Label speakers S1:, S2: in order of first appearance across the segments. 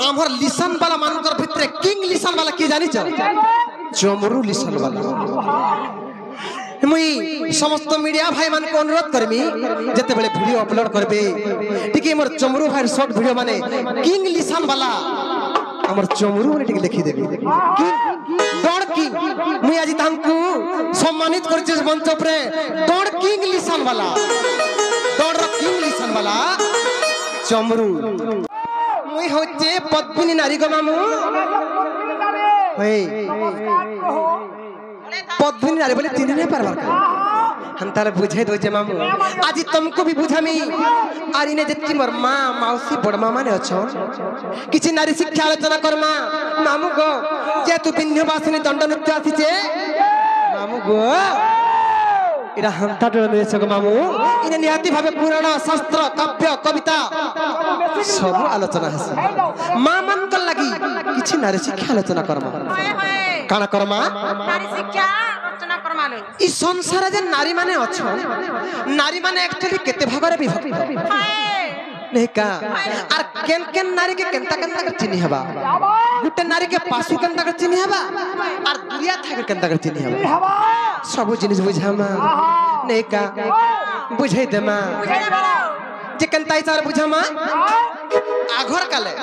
S1: आमर लिसन वाला मानकर भितरे किंग लिसन वाला की जानी छ चमरू लिसन वाला मुई समस्त मीडिया भाई मान को अनुरोध करमी जते बेले वीडियो अपलोड करबे टिके मोर चमरू भाई शॉर्ट वीडियो माने किंग लिसन वाला हमर चमरू ने टिके लिखि देबी किंग डॉन किंग मुई आज तांकू सम्मानित करछे मंच उपरे डॉन किंग लिसन वाला डॉन रो किंग लिसन वाला चमरू मुई होचे पद्मिनी नारी गो मामू होय पद्मिनी नारी बोले चिन्ह नहीं पारबार हम तारे बुझाई दो जे मामू आज तुमको भी बुझामी आर इने जति मोर मां मौसी बड़मा माने अछो किछि नारी शिक्षा आलोचना करमा मामू गो जे तू विंध्यवासिनी दंड नृत्य आसीचे मामू गो इरा हमता डले छगो मामू इने निहाती भाबे पुराण शास्त्र काव्य कविता सब आलोचना हसे मां मन कर लगी किछि नारी शिक्षा आलोचना करमा काना करमा
S2: नारी शिक्षा आलोचना करमा ले
S1: ई संसार जे नारी माने अछो नारी माने एक्चुअली केते भागरे विभक्त नहीं का आर केन केन नारी के केनता केनता कर चिन्हि हबा गुटे नारी के पासु केनता कर चिन्हि हबा आर दुरिया था के केनता कर चिन्हि हबा सब जिनिस बुझामा नहीं का बुझाई देमा जे केनता इचार बुझामा आघर काले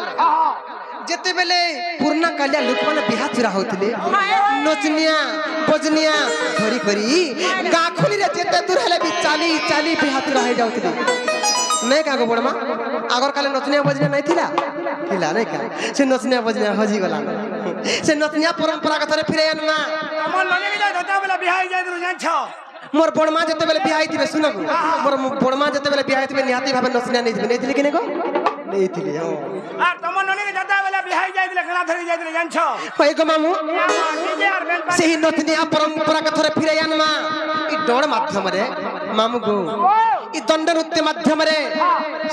S1: जेते बेले पुरना कालिया लोक माने बिहा चुरा होतले नचनिया बजनिया धरी करी गाखुली रे जेते दूर हेले भी चाली चाली बिहा चुरा हो जाउतले नहीं का गो बड़मा आगर काले नचनिया बजनिया नहीं थिला थिला नहीं का से नचनिया बजनिया हजी गला से नचनिया परंपरा कथरे फिरे अनमा
S3: हमर लने के धता बेला बिहाई जाय दरु जान छ
S1: मोर बड़मा जेते बेले बिहाई थिबे सुनो मोर बड़मा जेते बेले बिहाई थिबे निहाती भाबे नचनिया नहीं थिबे नहीं थिले किने गो नहीं थिले हो
S3: आर तमन लने के धता बेला बिहाई जाय दिले गला धरि जाय दिले जान छ
S1: होय गो मामू सेही नचनिया परंपरा कथरे फिरे अनमा ई डोड़ माध्यम रे मामू गो ई दंड नृत्य माध्यम रे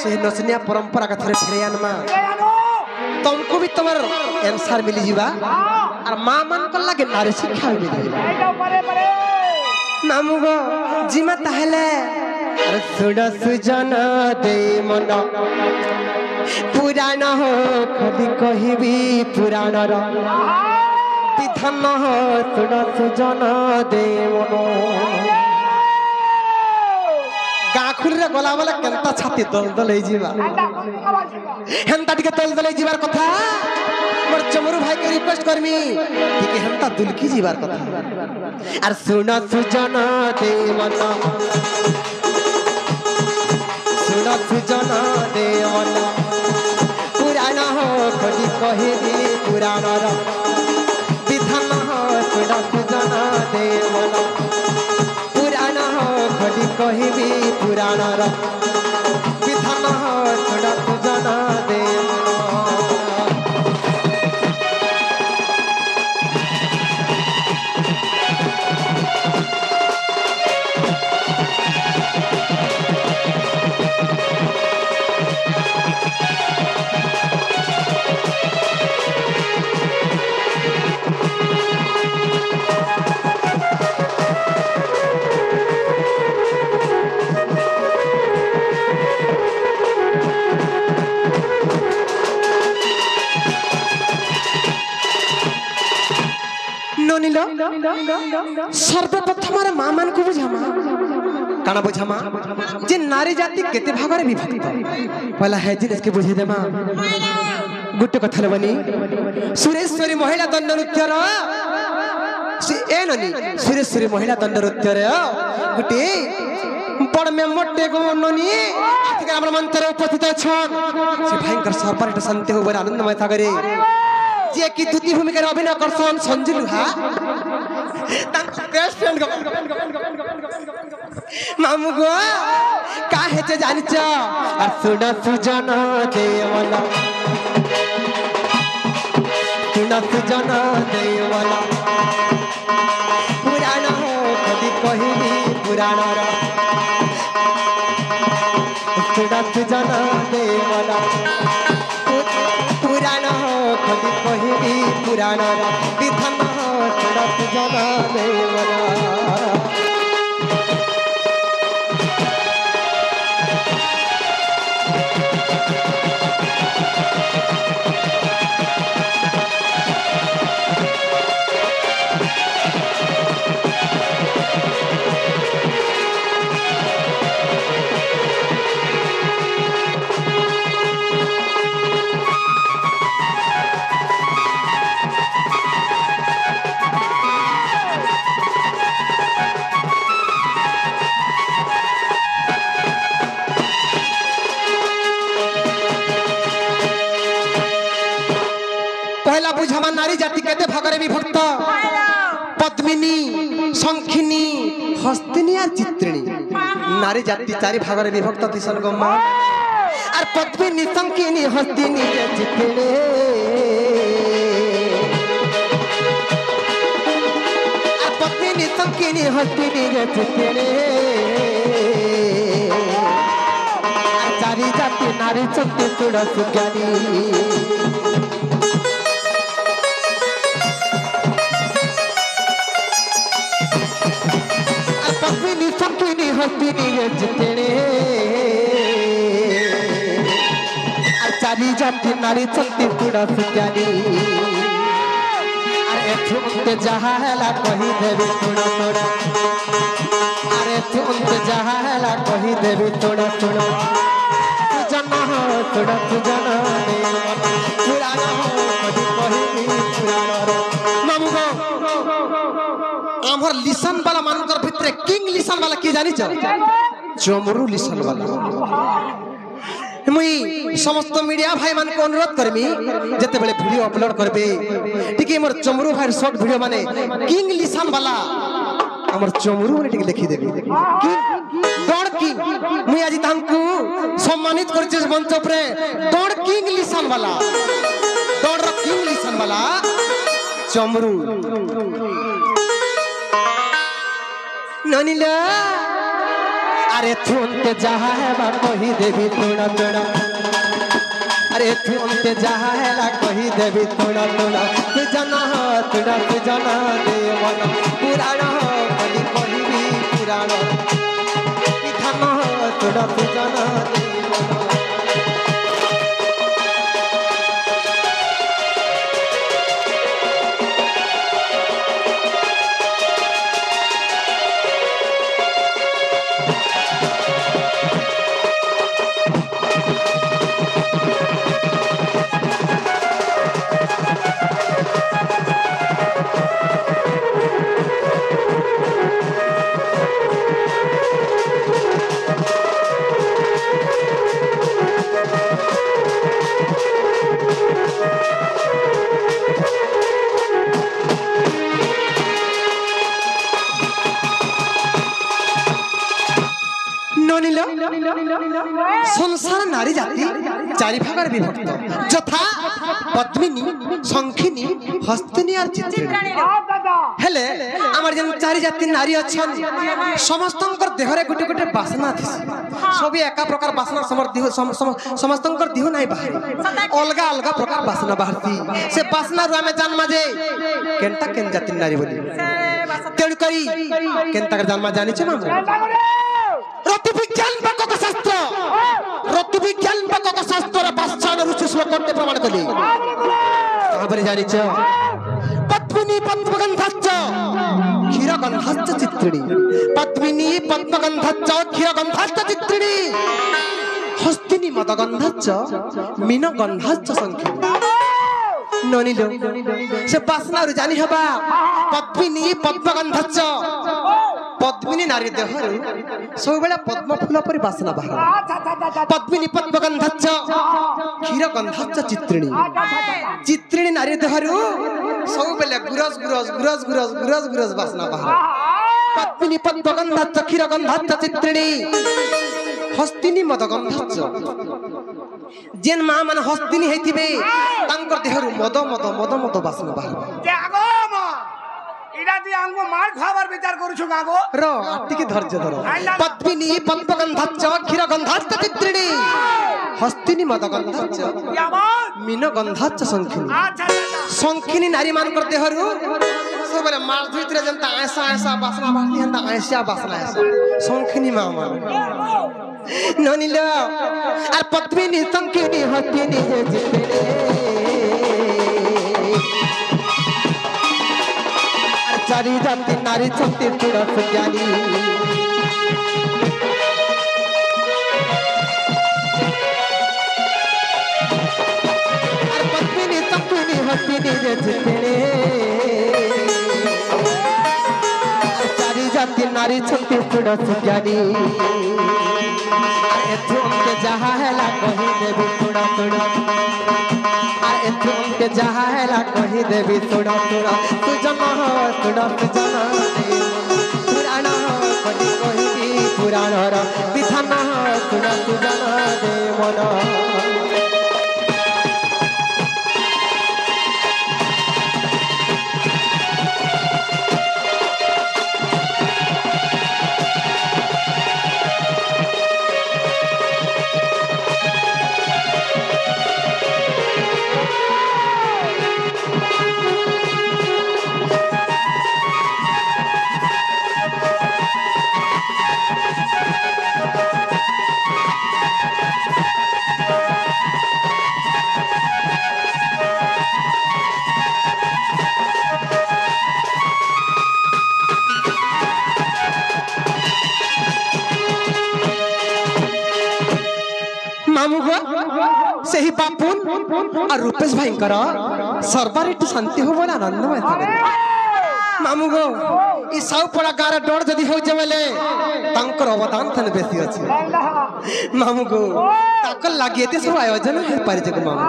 S1: सेही नचनिया परंपरा कथरे फिरे अनमा तुमको भी तुम्हार आंसर मिली जीवा और मां मन को लगे नारी शिक्षा मिली जीवा मामू गो जिमा ताहले अरे सुड सुजन दे मन पुराण हो कभी कहिबी पुराण र विधान हो सुड सुजन दे मन गाखुल रे गला वाला केनता छाती दल दल हे जीवा हेंता टिके दल दल हे जीवार कथा मोर चमरू भाई के रिक्वेस्ट करमी टिके हेंता दुलकी जीवार कथा आर सुन सुजन दे मन सुन सुजन दे मन पुराण हो कदी कहिबी पुराण र विधान हो सुन सुजन दे मन पुराण हो कदी कहिबी पुराण र विधान हो सुन सुजन दे सर्वप्रथम मां मान को बुझामा काना बुझामा जे नारी जाति केते भागरे विभक्त पहला है जिन इसके बुझे देमा गुट्टे कथा लेबनी सुरेश्वरी महिला दंड नृत्य रो ए ननी सुरेश्वरी महिला दंड नृत्य रे गुट्टे बड़ में मोटे गो ननी आथिक हमर मंत्र उपस्थित छन से भयंकर सरपर शांति हो बड़ आनंदमय था करे जे की दुती भूमिका रे अभिनय करसन संजू लुहा बेस्ट फ्रेंड मामू गो काहे जे जानिच आ सुन सुजन देवला सुन सुजन देवला पुराण हो कदी कहिबी पुराण र सुन सुजन देवला पुराण हो कदी कहिबी पुराण र विधान हो सुन सुजन देवला पहला बुझावा नारी जाति केते भागरे विभक्त पद्मिनी शंखिनी हस्तिनी और चित्रिणी नारी जाति चारि भागरे विभक्त दिसन गम्मा और पद्मिनी शंखिनी हस्तिनी चित्रिणी और पद्मिनी शंखिनी हस्तिनी चित्रिणी चारि जाति नारी शक्ति सुड़ सुज्ञानी पद्मिनी शंखिनी हस्तिनी चित्रिणी चारि जाति नारी शक्ति सुड़ सुज्ञानी अरे तुमते जहाला कही देवी थोड़ा थोड़ा अरे तुमते जहाला कही देवी थोड़ा थोड़ा जना हो थोड़ा जना पुराना हो कही पुराना मामू गो आमर लिसन वाला मानकर भितरे किंग लिसन वाला की जानी छ चमरू लिसन वाला मुई समस्त मीडिया भाई मान को अनुरोध करमी जते बेले वीडियो अपलोड करबे ठीक मोर चमरू भाई शॉर्ट वीडियो माने किंग लिसन वाला हमर चमरू ने ठीक लिखि देबी किंग डॉन किंग मुई आज तांकू सम्मानित करछे मंच उपरे डॉन किंग लिसन वाला डॉन रो किंग लिसन वाला चमरू ननिला अरे तुमते जहा है बा कही देवी थोड़ा थोड़ा अरे तुमते जहा है ला कही देवी थोड़ा थोड़ा तू जना हो थोड़ा तू जना देवन पुराना हो कली कही भी पुराना धन हो थोड़ा तू जना देवन संसार नारी जाति चारि भागर विभक्त यथा पद्मिनी शंखिनी हस्तिनी और चित्रिणी हेले हमर जन चारि जाति नारी अछन समस्तंकर देहरे गुटे गुटे बासना थिस सबी एका प्रकार बासना समर्थ समस्तंकर देह नाही बाहर अलगा अलगा प्रकार बासना बाहरती से बासना रु हमें जन्म जे केनता केन जाति नारी बोली तेणु करी केनता कर जन्म जानि छ मामू रत्विज्ञान बकक शास्त्र पाश्चात्य रुचि श्लोक करते प्रमाण कली आबरे जानि छ पद्मिनी पद्मगंधच्च क्षीरगंधच्च चित्रिणी पद्मिनी पद्मगंधच्च क्षीरगंधच्च चित्रिणी हस्तिनी मदगंधच्च मीनगंधच्च शंखिनी ननिलो से बासना रु जानि हबा पद्मिनी पद्मगंधच्च पद्मिनी नारी देहरु सब बेला पद्म फूल परि बासना बाहर पद्मिनी पद्मगंधच्च क्षीरगंधच्च चित्रिणी चित्रिणी नारी देहरु सब बेला गुरस गुरस गुरस गुरस गुरस गुरस बासना बाहर पद्मिनी पद्मगंधच्च क्षीरगंधच्च चित्रिणी हस्तिनी मदगंधच्च जेन मा मन हस्तिनी हेतिबे तांकर देहरु मद मद मद मद बासना बाहर इरादी आंगो मार खावर विचार करू छु गागो रो अतिके धैर्य धरो पद्मिनी पद्मगंधच्च क्षीरगंधच्च चित्रिणी हस्तिनी मदगंधच्च मीनगंधच्च शंखिनी शंखिनी नारी मान कर देहरु सबरे माल भितरे जनता ऐसा ऐसा बासना बाहरती हंता ऐसा बासना ऐसा शंखिनी मामा ननिलो और पद्मिनी शंखिनी हस्तिनी चित्रिणी चारि जाति नारी शक्ति सुड़ सुज्ञानी पद्मिनी शंखिनी हस्तिनी चित्रिणी चारि जाति नारी शक्ति सुड़ सुज्ञानी तुमते जहा है ला कही देवी थोड़ा थोड़ा तुमते हमके जहाला कही देवी सुना सुना सुजन सुना सुजन पुराण कही कही पुराण विधान सुना सुजन दे मन से ही बापुन और रूपेश भाई सरबार शांति हो बोला आनंदमय मामू गो ई सब पड़ा गारे डोर जदी हो जबले तंकर अवदान तन बेसी अछि मामू गो ताकल लागि एते सब आयोजन है पारि जग मामू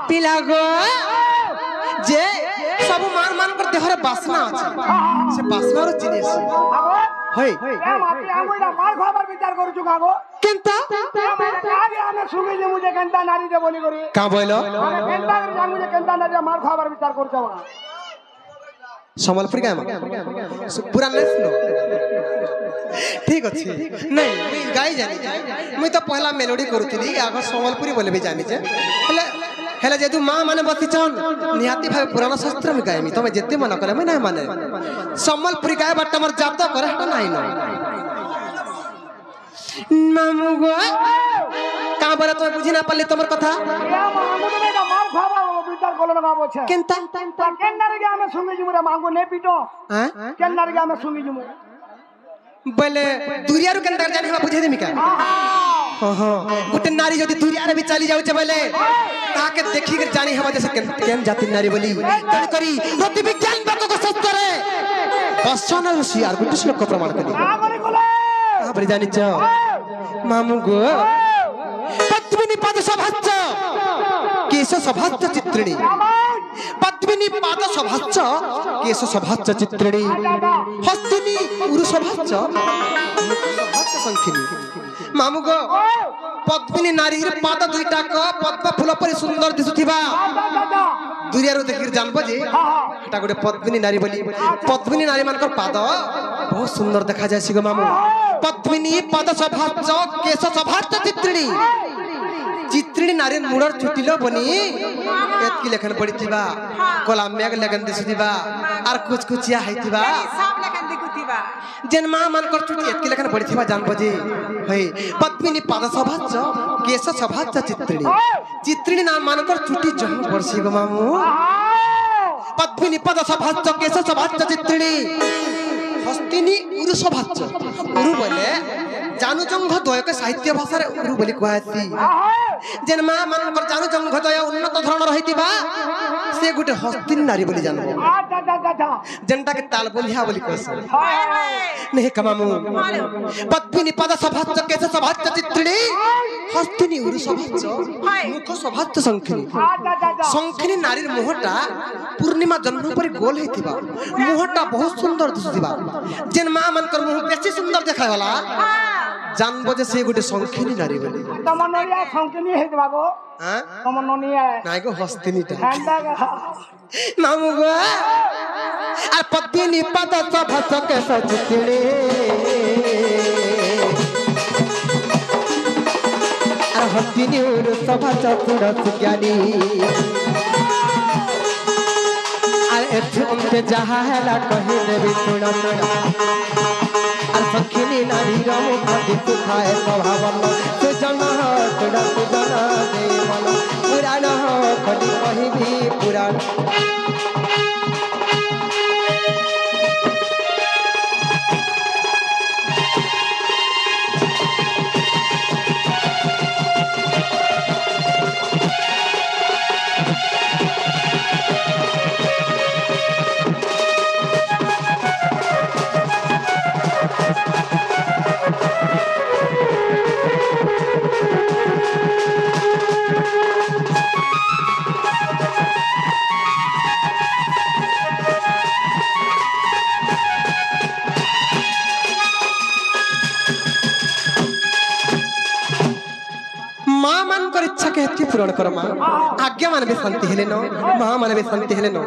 S1: पिला गो जे सब मान कर देहरे बासना अछि से बासना रो जिनिस होय
S3: क्या माती आमुला मार खबर विचार करू छु कागो
S1: केनता
S3: आगे आने सुमी जे मुझे केनता नारी दे बोली करी
S1: का बोलो
S3: केनता कर जान मुझे केनता नारी मार खबर विचार करू छवा
S1: संबलपुर गाय पूरा नहीं सुनो ठीक अच्छे नहीं मुई गाई जानी मुई तो पहला मेलोडी करूथली आग संबलपुरी बोले भी जानी जे हेले जेतु मां माने बतिचन निहाती भाई पुराना शास्त्र में गायमी तमे जेते मन करे मैं नहीं माने संबलपुरी गाय बट हमर जात करे हटा नहीं न मामू गो का बरे तो बुझी ना पाले तमर कथा
S3: या मांगो ने का मार खावा विचार कोलो ना गाबो छे
S1: केनता
S3: केन्नार गे आमे सुंगी जुमरा मांगो ने पीटो
S1: हां
S3: केन्नार गे आमे सुंगी जुमु
S1: बोले दुरियारु केनता जानी हम बुझे देमी का हां हां गुटे नारी जदी दुरियारे भी चली जाउ छे बोले ताके देखि के जानी हम जैसे केन जाति नारी बोली तन करी प्रति विज्ञान बात को सत्य रे दर्शन ऋषि और गुटे श्लोक को प्रमाण करी
S3: आगरे कोले
S1: आ बरे जानी छ मामू गो पद्मिनी पद सभाच्च केश सभाच्च चित्रिणी पद्मिनी पाद सभाच्च केश सभाच्च चित्रिणी हस्तिनी उरु सभाच्च सभाच्च संखिनी मामू गो पद्मिनी नारी पाद दुईटा क पद्म फूल परि सुंदर दिसुथिबा दुरियारो देखिर जानबो जे एटा गोटे पद्मिनी नारी बोली पद्मिनी नारी मानकर पाद बहुत सुंदर देखा जाय सिगो मामू पद्मिनी पद सभाच्च केश सभाच्च चित्रिणी चित्रिणी नारी मुडर छुटिलो बनी एतकी लेखन पड़िथिबा कोला मेघ लगन दिसुथिबा आर कुछ कुचिया हैथिबा
S2: सब लेखन दिखुथिबा
S1: जेन मां मन कर छुटी एतकी लेखन पड़िथिबा जानबो जे हे पद्मिनी पद सभाच्च केश सभाच्च चित्रिणी चित्रिणी नाम मान कर छुटी जह वर्षी गो मामू पद्मिनी पद सभाच्च केश सभाच्च चित्रिणी हस्तिनी उरु सभाच्च उरु बोले जानू जंघ दय के साहित्य भाषा रे उरु बोली कहती जेन मां मन कर जानू जंघ दय उन्नत धरण रहितिबा से गुटे हस्तिनी नारी बोली जानबो जनता के ताल बोलिया बोली कहस नहीं कमामू पद्मिनी पद सभाच्च केश सभाच्च चित्रिणी हस्तिनी उरु सभाच्च मुख सभाच्च संखिनी संखिनी नारी मुहटा पूर्णिमा जन्म पर गोल हेतिबा मुहटा बहुत सुंदर दिसतिबा जेन मां मन कर मुह बेसी सुंदर देखाय वाला जानबो जे से गुटे संखिनी नारी बोली
S3: तमनोरिया संखिनी हेतबा गो
S1: हां
S3: तमनोनिया
S1: नाय गो हस्तिनीटा
S3: ठंडा गा
S1: मामू गो आ पद्मिनी पद सभाच्च केश चित्रिणी आ हस्तिनी उरु सभाच्च पुरस ज्ञानी एथे जहा हैला कहि देवी सुना सुना और सखिनी नारी रमु पति सुखाए स्वभावन से जना सुना सुना देवन पुराण कहि कहि भी पुराण মা মানকর ইচ্ছাকে হেতকি পূরণ কর মা আজ্ঞা মানবে শান্তি হেলে ন মা মানবে শান্তি হেলে ন